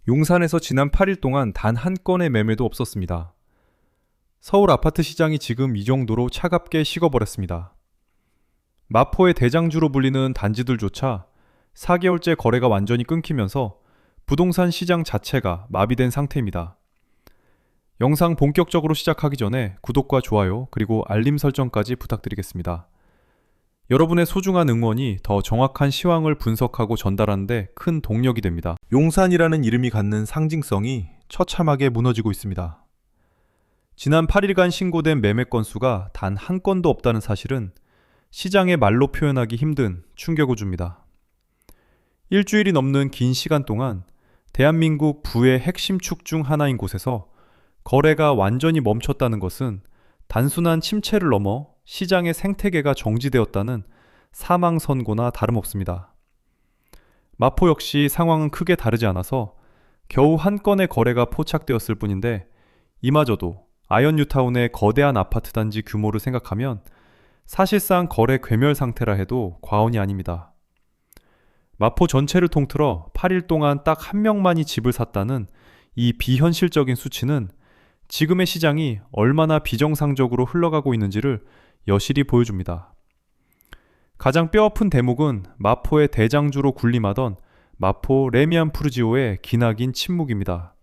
용산에서 지난 8일 동안 단 한 건의 매매도 없었습니다. 서울 아파트 시장이 지금 이 정도로 차갑게 식어버렸습니다. 마포의 대장주로 불리는 단지들조차 4개월째 거래가 완전히 끊기면서 부동산 시장 자체가 마비된 상태입니다. 영상 본격적으로 시작하기 전에 구독과 좋아요 그리고 알림 설정까지 부탁드리겠습니다. 여러분의 소중한 응원이 더 정확한 시황을 분석하고 전달하는 데 큰 동력이 됩니다. 용산이라는 이름이 갖는 상징성이 처참하게 무너지고 있습니다. 지난 8일간 신고된 매매 건수가 단 한 건도 없다는 사실은 시장의 말로 표현하기 힘든 충격을 줍니다. 일주일이 넘는 긴 시간 동안 대한민국 부의 핵심 축 중 하나인 곳에서 거래가 완전히 멈췄다는 것은 단순한 침체를 넘어 시장의 생태계가 정지되었다는 사망 선고나 다름없습니다. 마포 역시 상황은 크게 다르지 않아서 겨우 한 건의 거래가 포착되었을 뿐인데 이마저도 아현뉴타운의 거대한 아파트 단지 규모를 생각하면 사실상 거래 괴멸 상태라 해도 과언이 아닙니다. 마포 전체를 통틀어 8일 동안 딱 한 명만이 집을 샀다는 이 비현실적인 수치는 지금의 시장이 얼마나 비정상적으로 흘러가고 있는지를 여실히 보여줍니다. 가장 뼈아픈 대목은 마포의 대장주로 군림하던 마포 레미안 푸르지오의 기나긴 침묵입니다.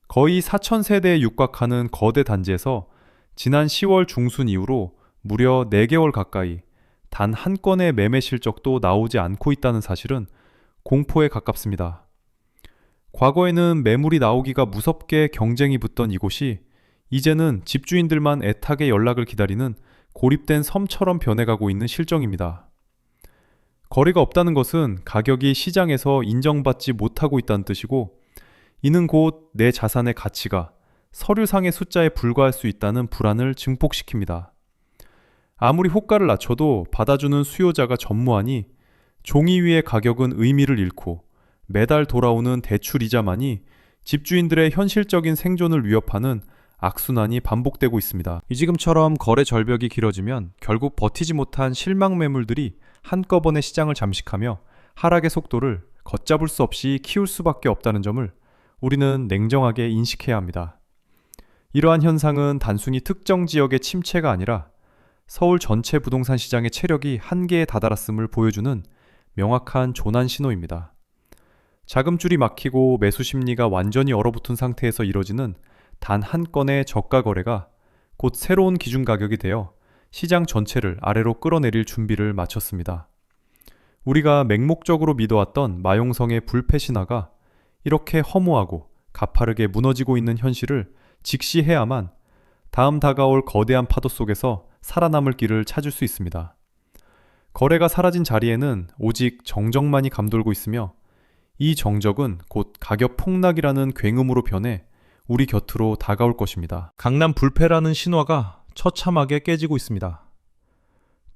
거의 4,000세대에 육박하는 거대 단지에서 지난 10월 중순 이후로 무려 4개월 가까이 단 한 건의 매매 실적도 나오지 않고 있다는 사실은 공포에 가깝습니다. 과거에는 매물이 나오기가 무섭게 경쟁이 붙던 이곳이 이제는 집주인들만 애타게 연락을 기다리는 고립된 섬처럼 변해가고 있는 실정입니다. 거래가 없다는 것은 가격이 시장에서 인정받지 못하고 있다는 뜻이고 이는 곧 내 자산의 가치가 서류상의 숫자에 불과할 수 있다는 불안을 증폭시킵니다. 아무리 호가를 낮춰도 받아주는 수요자가 전무하니 종이 위의 가격은 의미를 잃고 매달 돌아오는 대출이자만이 집주인들의 현실적인 생존을 위협하는 악순환이 반복되고 있습니다. 지금처럼 거래 절벽이 길어지면 결국 버티지 못한 실망 매물들이 한꺼번에 시장을 잠식하며 하락의 속도를 걷잡을 수 없이 키울 수밖에 없다는 점을 우리는 냉정하게 인식해야 합니다. 이러한 현상은 단순히 특정 지역의 침체가 아니라 서울 전체 부동산 시장의 체력이 한계에 다다랐음을 보여주는 명확한 조난 신호입니다. 자금줄이 막히고 매수 심리가 완전히 얼어붙은 상태에서 이뤄지는 단 한 건의 저가 거래가 곧 새로운 기준 가격이 되어 시장 전체를 아래로 끌어내릴 준비를 마쳤습니다. 우리가 맹목적으로 믿어왔던 마용성의 불패 신화가 이렇게 허무하고 가파르게 무너지고 있는 현실을 직시해야만 다음 다가올 거대한 파도 속에서 살아남을 길을 찾을 수 있습니다. 거래가 사라진 자리에는 오직 정적만이 감돌고 있으며 이 정적은 곧 가격 폭락이라는 굉음으로 변해 우리 곁으로 다가올 것입니다. 강남 불패라는 신화가 처참하게 깨지고 있습니다.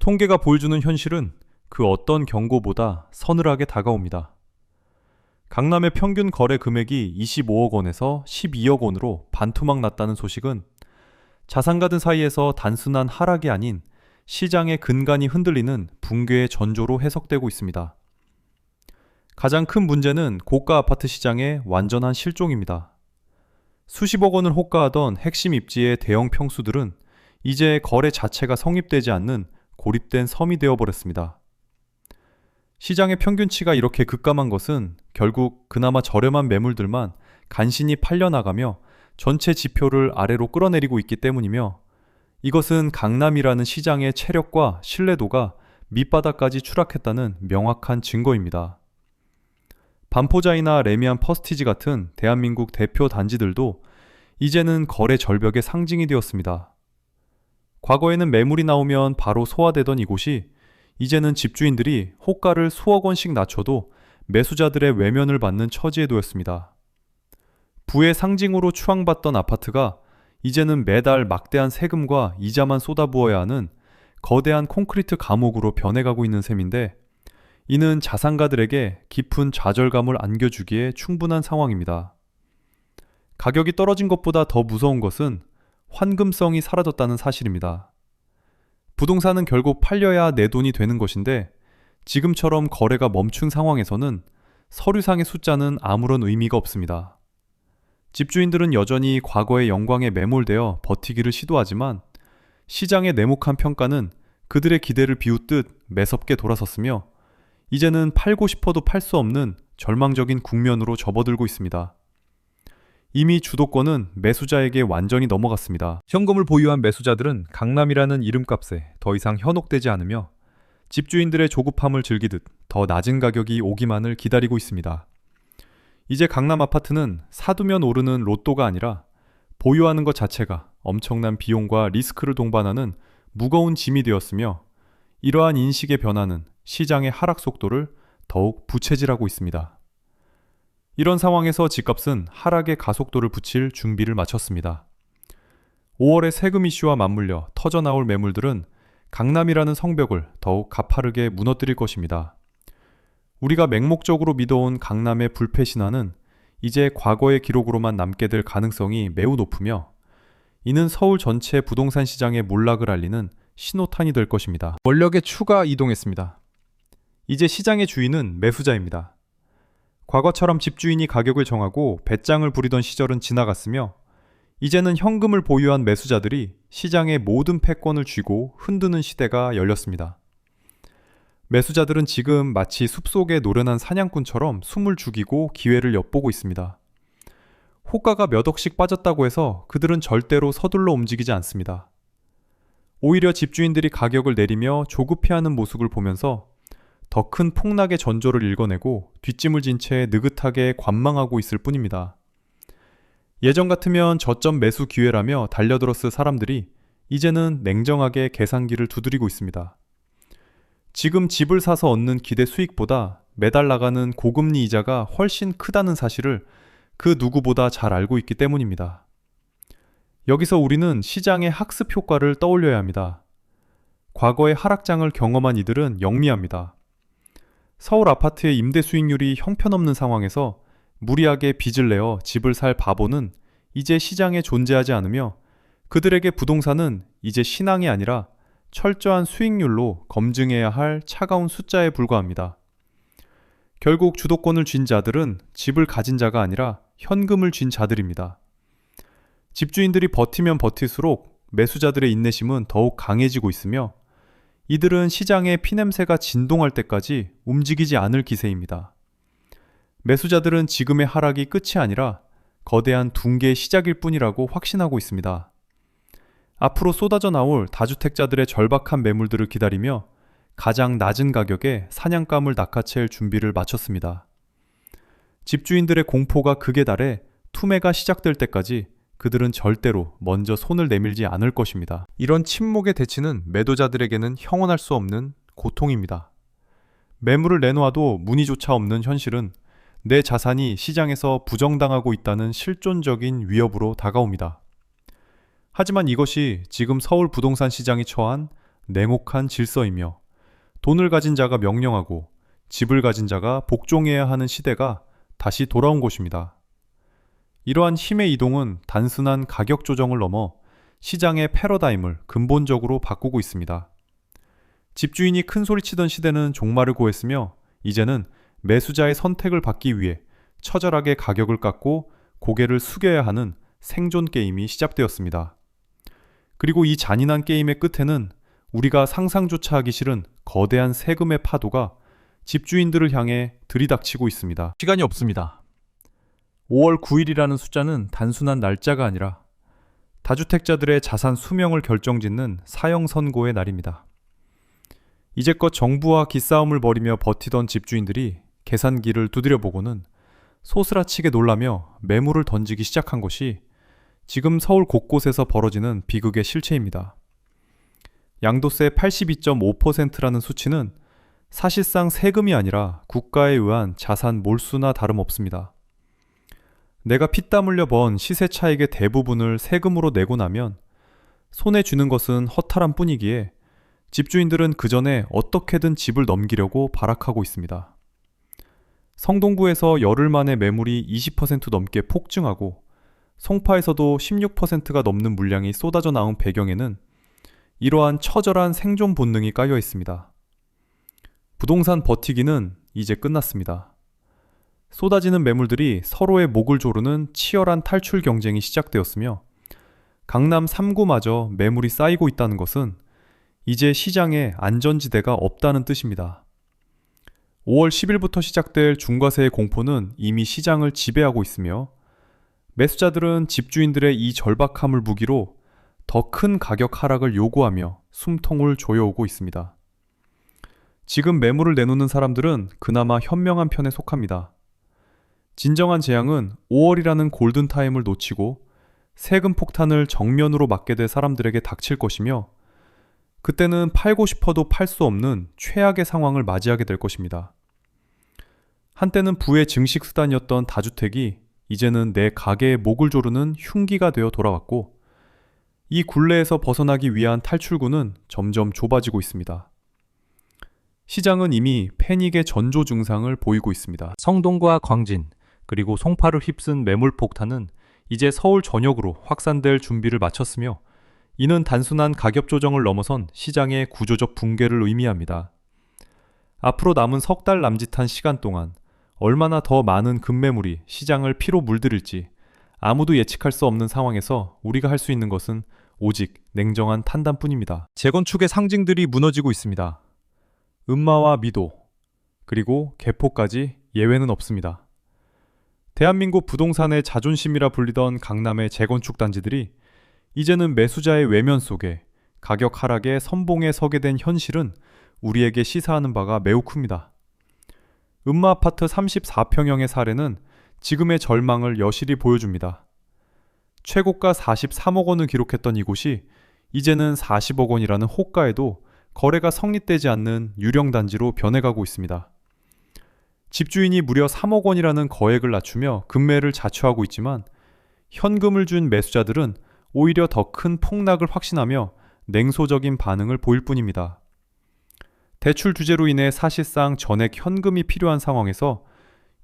통계가 보여주는 현실은 그 어떤 경고보다 서늘하게 다가옵니다. 강남의 평균 거래 금액이 25억 원에서 12억 원으로 반토막 났다는 소식은 자산가들 사이에서 단순한 하락이 아닌 시장의 근간이 흔들리는 붕괴의 전조로 해석되고 있습니다. 가장 큰 문제는 고가 아파트 시장의 완전한 실종입니다. 수십억 원을 호가하던 핵심 입지의 대형 평수들은 이제 거래 자체가 성립되지 않는 고립된 섬이 되어버렸습니다. 시장의 평균치가 이렇게 급감한 것은 결국 그나마 저렴한 매물들만 간신히 팔려나가며 전체 지표를 아래로 끌어내리고 있기 때문이며 이것은 강남이라는 시장의 체력과 신뢰도가 밑바닥까지 추락했다는 명확한 증거입니다. 반포자이나 레미안 퍼스티지 같은 대한민국 대표 단지들도 이제는 거래 절벽의 상징이 되었습니다. 과거에는 매물이 나오면 바로 소화되던 이곳이 이제는 집주인들이 호가를 수억 원씩 낮춰도 매수자들의 외면을 받는 처지에 놓였습니다. 부의 상징으로 추앙받던 아파트가 이제는 매달 막대한 세금과 이자만 쏟아부어야 하는 거대한 콘크리트 감옥으로 변해가고 있는 셈인데 이는 자산가들에게 깊은 좌절감을 안겨주기에 충분한 상황입니다. 가격이 떨어진 것보다 더 무서운 것은 환금성이 사라졌다는 사실입니다. 부동산은 결국 팔려야 내 돈이 되는 것인데 지금처럼 거래가 멈춘 상황에서는 서류상의 숫자는 아무런 의미가 없습니다. 집주인들은 여전히 과거의 영광에 매몰되어 버티기를 시도하지만 시장의 냉혹한 평가는 그들의 기대를 비웃듯 매섭게 돌아섰으며 이제는 팔고 싶어도 팔 수 없는 절망적인 국면으로 접어들고 있습니다. 이미 주도권은 매수자에게 완전히 넘어갔습니다. 현금을 보유한 매수자들은 강남이라는 이름값에 더 이상 현혹되지 않으며 집주인들의 조급함을 즐기듯 더 낮은 가격이 오기만을 기다리고 있습니다. 이제 강남 아파트는 사두면 오르는 로또가 아니라 보유하는 것 자체가 엄청난 비용과 리스크를 동반하는 무거운 짐이 되었으며 이러한 인식의 변화는 시장의 하락 속도를 더욱 부채질하고 있습니다. 이런 상황에서 집값은 하락의 가속도를 붙일 준비를 마쳤습니다. 5월의 세금 이슈와 맞물려 터져나올 매물들은 강남이라는 성벽을 더욱 가파르게 무너뜨릴 것입니다. 우리가 맹목적으로 믿어온 강남의 불패 신화는 이제 과거의 기록으로만 남게 될 가능성이 매우 높으며 이는 서울 전체 부동산 시장의 몰락을 알리는 신호탄이 될 것입니다. 원력의 추가 이동했습니다. 이제 시장의 주인은 매수자입니다. 과거처럼 집주인이 가격을 정하고 배짱을 부리던 시절은 지나갔으며 이제는 현금을 보유한 매수자들이 시장의 모든 패권을 쥐고 흔드는 시대가 열렸습니다. 매수자들은 지금 마치 숲속에 노련한 사냥꾼처럼 숨을 죽이고 기회를 엿보고 있습니다. 호가가 몇 억씩 빠졌다고 해서 그들은 절대로 서둘러 움직이지 않습니다. 오히려 집주인들이 가격을 내리며 조급해하는 모습을 보면서 더 큰 폭락의 전조를 일궈내고 뒷짐을 진 채 느긋하게 관망하고 있을 뿐입니다. 예전 같으면 저점 매수 기회라며 달려들었을 사람들이 이제는 냉정하게 계산기를 두드리고 있습니다. 지금 집을 사서 얻는 기대 수익보다 매달 나가는 고금리 이자가 훨씬 크다는 사실을 그 누구보다 잘 알고 있기 때문입니다. 여기서 우리는 시장의 학습 효과를 떠올려야 합니다. 과거의 하락장을 경험한 이들은 영리합니다. 서울 아파트의 임대 수익률이 형편없는 상황에서 무리하게 빚을 내어 집을 살 바보는 이제 시장에 존재하지 않으며 그들에게 부동산은 이제 신앙이 아니라 철저한 수익률로 검증해야 할 차가운 숫자에 불과합니다. 결국 주도권을 쥔 자들은 집을 가진 자가 아니라 현금을 쥔 자들입니다. 집주인들이 버티면 버틸수록 매수자들의 인내심은 더욱 강해지고 있으며 이들은 시장의 피냄새가 진동할 때까지 움직이지 않을 기세입니다. 매수자들은 지금의 하락이 끝이 아니라 거대한 붕괴의 시작일 뿐이라고 확신하고 있습니다. 앞으로 쏟아져 나올 다주택자들의 절박한 매물들을 기다리며 가장 낮은 가격에 사냥감을 낚아챌 준비를 마쳤습니다. 집주인들의 공포가 극에 달해 투매가 시작될 때까지 그들은 절대로 먼저 손을 내밀지 않을 것입니다. 이런 침묵의 대치는 매도자들에게는 형언할 수 없는 고통입니다. 매물을 내놓아도 문의조차 없는 현실은 내 자산이 시장에서 부정당하고 있다는 실존적인 위협으로 다가옵니다. 하지만 이것이 지금 서울 부동산 시장이 처한 냉혹한 질서이며 돈을 가진 자가 명령하고 집을 가진 자가 복종해야 하는 시대가 다시 돌아온 것입니다. 이러한 힘의 이동은 단순한 가격 조정을 넘어 시장의 패러다임을 근본적으로 바꾸고 있습니다. 집주인이 큰 소리치던 시대는 종말을 고했으며 이제는 매수자의 선택을 받기 위해 처절하게 가격을 깎고 고개를 숙여야 하는 생존 게임이 시작되었습니다. 그리고 이 잔인한 게임의 끝에는 우리가 상상조차 하기 싫은 거대한 세금의 파도가 집주인들을 향해 들이닥치고 있습니다. 시간이 없습니다. 5월 9일이라는 숫자는 단순한 날짜가 아니라 다주택자들의 자산 수명을 결정짓는 사형 선고의 날입니다. 이제껏 정부와 기싸움을 벌이며 버티던 집주인들이 계산기를 두드려보고는 소스라치게 놀라며 매물을 던지기 시작한 것이 지금 서울 곳곳에서 벌어지는 비극의 실체입니다. 양도세 82.5%라는 수치는 사실상 세금이 아니라 국가에 의한 자산 몰수나 다름없습니다. 내가 피땀 흘려 번 시세 차익의 대부분을 세금으로 내고 나면 손에 쥐는 것은 허탈한 뿐이기에 집주인들은 그 전에 어떻게든 집을 넘기려고 발악하고 있습니다. 성동구에서 열흘 만에 매물이 20% 넘게 폭증하고 송파에서도 16%가 넘는 물량이 쏟아져 나온 배경에는 이러한 처절한 생존 본능이 깔려 있습니다. 부동산 버티기는 이제 끝났습니다. 쏟아지는 매물들이 서로의 목을 조르는 치열한 탈출 경쟁이 시작되었으며 강남 3구마저 매물이 쌓이고 있다는 것은 이제 시장에 안전지대가 없다는 뜻입니다. 5월 10일부터 시작될 중과세의 공포는 이미 시장을 지배하고 있으며 매수자들은 집주인들의 이 절박함을 무기로 더 큰 가격 하락을 요구하며 숨통을 조여오고 있습니다. 지금 매물을 내놓는 사람들은 그나마 현명한 편에 속합니다. 진정한 재앙은 5월이라는 골든타임을 놓치고 세금 폭탄을 정면으로 맞게 될 사람들에게 닥칠 것이며 그때는 팔고 싶어도 팔 수 없는 최악의 상황을 맞이하게 될 것입니다. 한때는 부의 증식 수단이었던 다주택이 이제는 내 가게의 목을 조르는 흉기가 되어 돌아왔고 이 굴레에서 벗어나기 위한 탈출구는 점점 좁아지고 있습니다. 시장은 이미 패닉의 전조 증상을 보이고 있습니다. 성동과 광진, 그리고 송파를 휩쓴 매물 폭탄은 이제 서울 전역으로 확산될 준비를 마쳤으며 이는 단순한 가격 조정을 넘어선 시장의 구조적 붕괴를 의미합니다. 앞으로 남은 석 달 남짓한 시간 동안 얼마나 더 많은 급매물이 시장을 피로 물들일지 아무도 예측할 수 없는 상황에서 우리가 할 수 있는 것은 오직 냉정한 판단뿐입니다. 재건축의 상징들이 무너지고 있습니다. 음마와 미도, 그리고 개포까지 예외는 없습니다. 대한민국 부동산의 자존심이라 불리던 강남의 재건축 단지들이 이제는 매수자의 외면 속에 가격 하락의 선봉에 서게 된 현실은 우리에게 시사하는 바가 매우 큽니다. 음마 아파트 34평형의 사례는 지금의 절망을 여실히 보여줍니다. 최고가 43억 원을 기록했던 이곳이 이제는 40억 원이라는 호가에도 거래가 성립되지 않는 유령 단지로 변해가고 있습니다. 집주인이 무려 3억 원이라는 거액을 낮추며 급매를 자초하고 있지만 현금을 준 매수자들은 오히려 더 큰 폭락을 확신하며 냉소적인 반응을 보일 뿐입니다. 대출 규제로 인해 사실상 전액 현금이 필요한 상황에서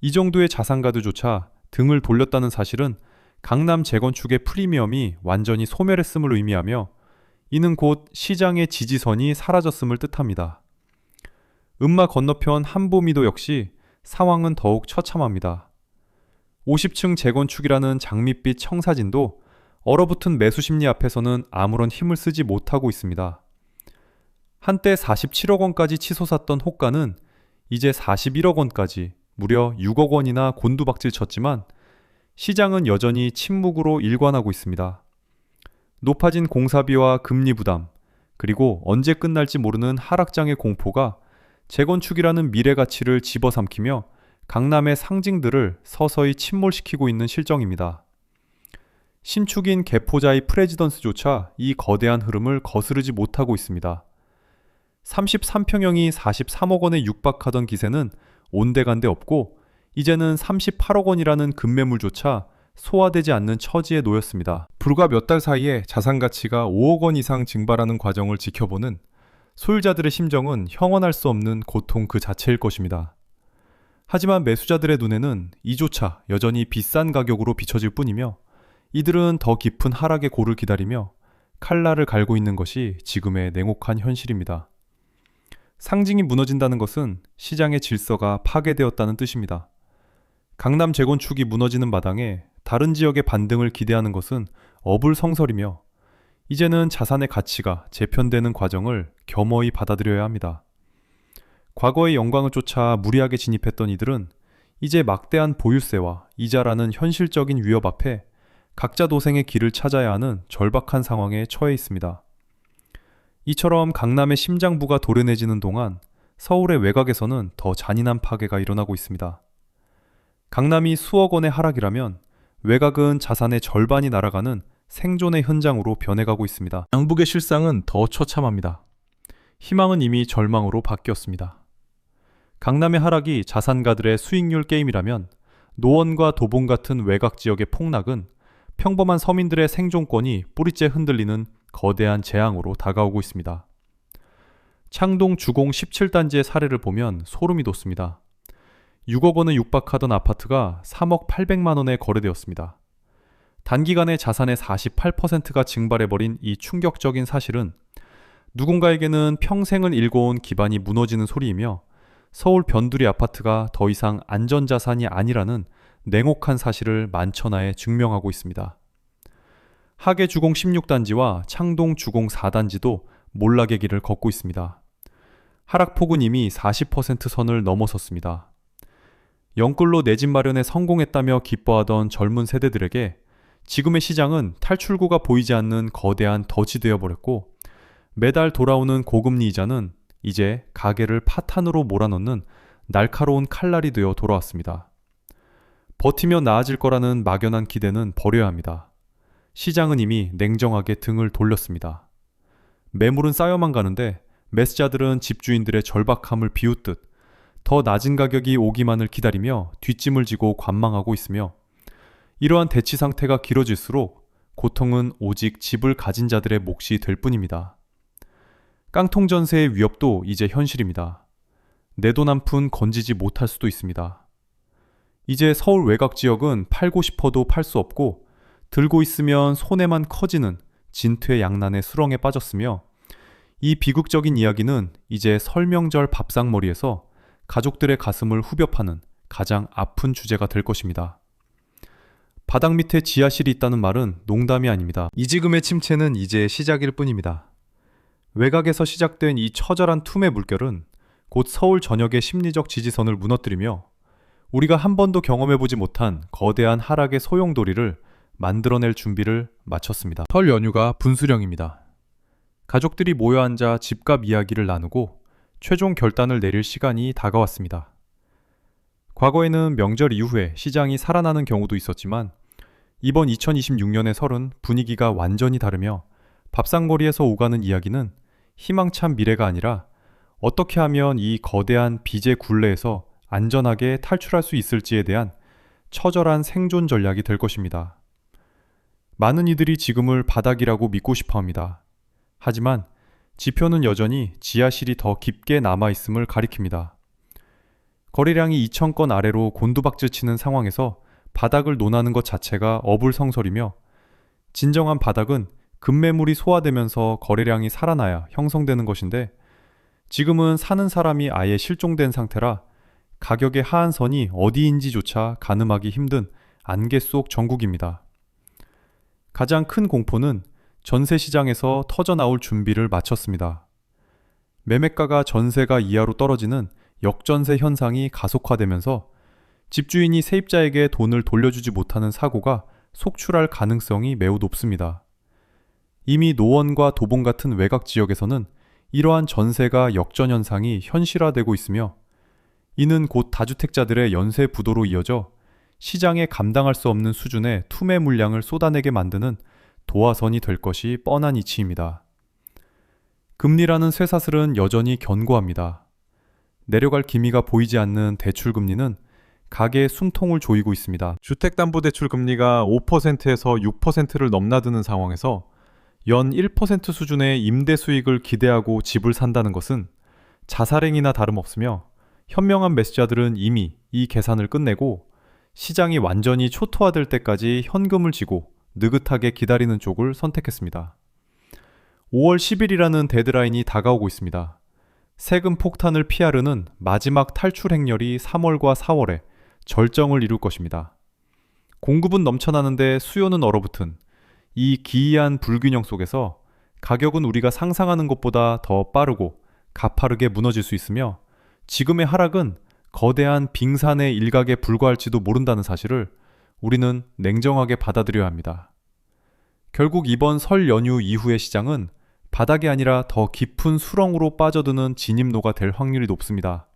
이 정도의 자산가들조차 등을 돌렸다는 사실은 강남 재건축의 프리미엄이 완전히 소멸했음을 의미하며 이는 곧 시장의 지지선이 사라졌음을 뜻합니다. 음마 건너편 한보미도 역시 상황은 더욱 처참합니다. 50층 재건축이라는 장밋빛 청사진도 얼어붙은 매수 심리 앞에서는 아무런 힘을 쓰지 못하고 있습니다. 한때 47억 원까지 치솟았던 호가는 이제 41억 원까지 무려 6억 원이나 곤두박질 쳤지만 시장은 여전히 침묵으로 일관하고 있습니다. 높아진 공사비와 금리 부담, 그리고 언제 끝날지 모르는 하락장의 공포가 재건축이라는 미래 가치를 집어삼키며 강남의 상징들을 서서히 침몰시키고 있는 실정입니다. 신축인 개포자의 프레지던스조차 이 거대한 흐름을 거스르지 못하고 있습니다. 33평형이 43억 원에 육박하던 기세는 온데간데 없고 이제는 38억 원이라는 급매물조차 소화되지 않는 처지에 놓였습니다. 불과 몇 달 사이에 자산 가치가 5억 원 이상 증발하는 과정을 지켜보는 소유자들의 심정은 형언할 수 없는 고통 그 자체일 것입니다. 하지만 매수자들의 눈에는 이조차 여전히 비싼 가격으로 비춰질 뿐이며 이들은 더 깊은 하락의 고를 기다리며 칼날을 갈고 있는 것이 지금의 냉혹한 현실입니다. 상징이 무너진다는 것은 시장의 질서가 파괴되었다는 뜻입니다. 강남 재건축이 무너지는 마당에 다른 지역의 반등을 기대하는 것은 어불성설이며 이제는 자산의 가치가 재편되는 과정을 겸허히 받아들여야 합니다. 과거의 영광을 쫓아 무리하게 진입했던 이들은 이제 막대한 보유세와 이자라는 현실적인 위협 앞에 각자 도생의 길을 찾아야 하는 절박한 상황에 처해 있습니다. 이처럼 강남의 심장부가 도련해지는 동안 서울의 외곽에서는 더 잔인한 파괴가 일어나고 있습니다. 강남이 수억 원의 하락이라면 외곽은 자산의 절반이 날아가는 생존의 현장으로 변해가고 있습니다. 양북의 실상은 더 처참합니다. 희망은 이미 절망으로 바뀌었습니다. 강남의 하락이 자산가들의 수익률 게임이라면 노원과 도봉 같은 외곽 지역의 폭락은 평범한 서민들의 생존권이 뿌리째 흔들리는 거대한 재앙으로 다가오고 있습니다. 창동 주공 17단지의 사례를 보면 소름이 돋습니다. 6억 원에 육박하던 아파트가 3억 800만 원에 거래되었습니다. 단기간에 자산의 48%가 증발해버린 이 충격적인 사실은 누군가에게는 평생을 일궈온 기반이 무너지는 소리이며 서울 변두리 아파트가 더 이상 안전자산이 아니라는 냉혹한 사실을 만천하에 증명하고 있습니다. 하계 주공 16단지와 창동 주공 4단지도 몰락의 길을 걷고 있습니다. 하락폭은 이미 40% 선을 넘어섰습니다. 영끌로 내 집 마련에 성공했다며 기뻐하던 젊은 세대들에게 지금의 시장은 탈출구가 보이지 않는 거대한 덫이 되어버렸고, 매달 돌아오는 고금리 이자는 이제 가게를 파탄으로 몰아넣는 날카로운 칼날이 되어 돌아왔습니다. 버티면 나아질 거라는 막연한 기대는 버려야 합니다. 시장은 이미 냉정하게 등을 돌렸습니다. 매물은 쌓여만 가는데 매수자들은 집주인들의 절박함을 비웃듯 더 낮은 가격이 오기만을 기다리며 뒷짐을 지고 관망하고 있으며, 이러한 대치 상태가 길어질수록 고통은 오직 집을 가진 자들의 몫이 될 뿐입니다. 깡통 전세의 위협도 이제 현실입니다. 내 돈 한 푼 건지지 못할 수도 있습니다. 이제 서울 외곽 지역은 팔고 싶어도 팔 수 없고, 들고 있으면 손해만 커지는 진퇴양난의 수렁에 빠졌으며, 이 비극적인 이야기는 이제 설명절 밥상머리에서 가족들의 가슴을 후벼 파는 가장 아픈 주제가 될 것입니다. 바닥 밑에 지하실이 있다는 말은 농담이 아닙니다. 이지금의 침체는 이제 시작일 뿐입니다. 외곽에서 시작된 이 처절한 툼의 물결은 곧 서울 전역의 심리적 지지선을 무너뜨리며 우리가 한 번도 경험해보지 못한 거대한 하락의 소용돌이를 만들어낼 준비를 마쳤습니다. 설 연휴가 분수령입니다. 가족들이 모여 앉아 집값 이야기를 나누고 최종 결단을 내릴 시간이 다가왔습니다. 과거에는 명절 이후에 시장이 살아나는 경우도 있었지만, 이번 2026년의 설은 분위기가 완전히 다르며 밥상머리에서 오가는 이야기는 희망찬 미래가 아니라 어떻게 하면 이 거대한 빚의 굴레에서 안전하게 탈출할 수 있을지에 대한 처절한 생존 전략이 될 것입니다. 많은 이들이 지금을 바닥이라고 믿고 싶어 합니다. 하지만 지표는 여전히 지하실이 더 깊게 남아있음을 가리킵니다. 거래량이 2,000건 아래로 곤두박질 치는 상황에서 바닥을 논하는 것 자체가 어불성설이며, 진정한 바닥은 급매물이 소화되면서 거래량이 살아나야 형성되는 것인데, 지금은 사는 사람이 아예 실종된 상태라 가격의 하한선이 어디인지조차 가늠하기 힘든 안개 속 전국입니다. 가장 큰 공포는 전세 시장에서 터져나올 준비를 마쳤습니다. 매매가가 전세가 이하로 떨어지는 역전세 현상이 가속화되면서 집주인이 세입자에게 돈을 돌려주지 못하는 사고가 속출할 가능성이 매우 높습니다. 이미 노원과 도봉 같은 외곽 지역에서는 이러한 전세가 역전 현상이 현실화되고 있으며, 이는 곧 다주택자들의 연쇄 부도로 이어져 시장에 감당할 수 없는 수준의 투매 물량을 쏟아내게 만드는 도화선이 될 것이 뻔한 이치입니다. 금리라는 쇠사슬은 여전히 견고합니다. 내려갈 기미가 보이지 않는 대출금리는 가계의 숨통을 조이고 있습니다. 주택담보대출 금리가 5%에서 6%를 넘나드는 상황에서 연 1% 수준의 임대 수익을 기대하고 집을 산다는 것은 자살행위나 다름없으며, 현명한 매수자들은 이미 이 계산을 끝내고 시장이 완전히 초토화될 때까지 현금을 쥐고 느긋하게 기다리는 쪽을 선택했습니다. 5월 10일이라는 데드라인이 다가오고 있습니다. 세금 폭탄을 피하려는 마지막 탈출 행렬이 3월과 4월에 절정을 이룰 것입니다. 공급은 넘쳐나는데 수요는 얼어붙은 이 기이한 불균형 속에서 가격은 우리가 상상하는 것보다 더 빠르고 가파르게 무너질 수 있으며, 지금의 하락은 거대한 빙산의 일각에 불과할지도 모른다는 사실을 우리는 냉정하게 받아들여야 합니다. 결국 이번 설 연휴 이후의 시장은 바닥이 아니라 더 깊은 수렁으로 빠져드는 진입로가 될 확률이 높습니다.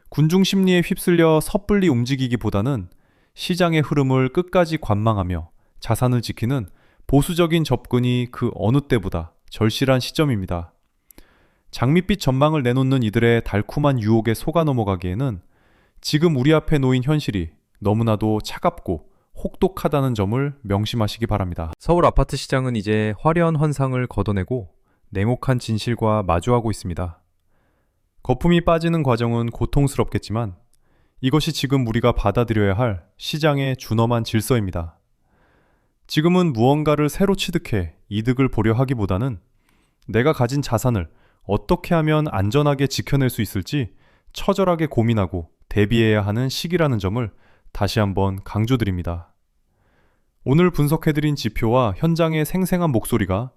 군중 심리에 휩쓸려 섣불리 움직이기보다는 시장의 흐름을 끝까지 관망하며 자산을 지키는 보수적인 접근이 그 어느 때보다 절실한 시점입니다. 장밋빛 전망을 내놓는 이들의 달콤한 유혹에 속아 넘어가기에는 지금 우리 앞에 놓인 현실이 너무나도 차갑고 혹독하다는 점을 명심하시기 바랍니다. 서울 아파트 시장은 이제 화려한 환상을 걷어내고 냉혹한 진실과 마주하고 있습니다. 거품이 빠지는 과정은 고통스럽겠지만 이것이 지금 우리가 받아들여야 할 시장의 준엄한 질서입니다. 지금은 무언가를 새로 취득해 이득을 보려 하기보다는 내가 가진 자산을 어떻게 하면 안전하게 지켜낼 수 있을지 처절하게 고민하고 대비해야 하는 시기라는 점을 다시 한번 강조드립니다. 오늘 분석해드린 지표와 현장의 생생한 목소리가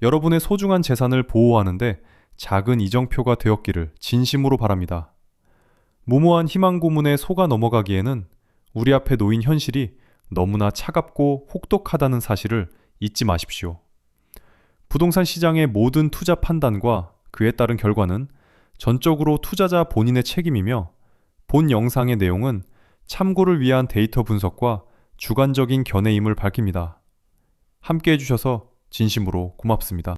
여러분의 소중한 재산을 보호하는데 작은 이정표가 되었기를 진심으로 바랍니다. 무모한 희망 고문에 속아 넘어가기에는 우리 앞에 놓인 현실이 너무나 차갑고 혹독하다는 사실을 잊지 마십시오. 부동산 시장의 모든 투자 판단과 그에 따른 결과는 전적으로 투자자 본인의 책임이며 본 영상의 내용은 참고를 위한 데이터 분석과 주관적인 견해임을 밝힙니다. 함께 해주셔서 진심으로 고맙습니다.